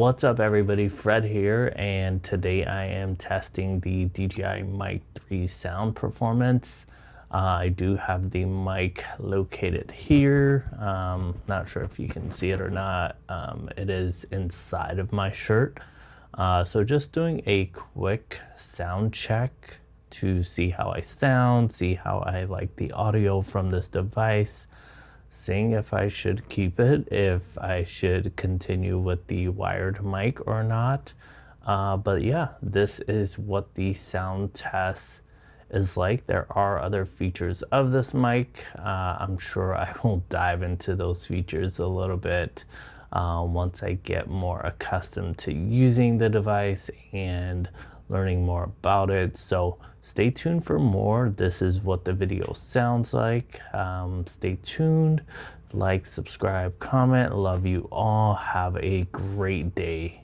What's up everybody, Fred here, and today I am testing the DJI Mic 3 sound performance. I do have the mic located here. Not sure if you can see it or not. It is inside of my shirt. So just doing a quick sound check to see how I sound, see how I like the audio from this device. Seeing if I should keep it, if I should continue with the wired mic or not. But yeah, this is what the sound test is like. There are other features of this mic. I'm sure I will dive into those features a little bit once I get more accustomed to using the device and learning more about it. So stay tuned for more. This is what the video sounds like. Stay tuned, like, subscribe, comment. Love you all. Have a great day.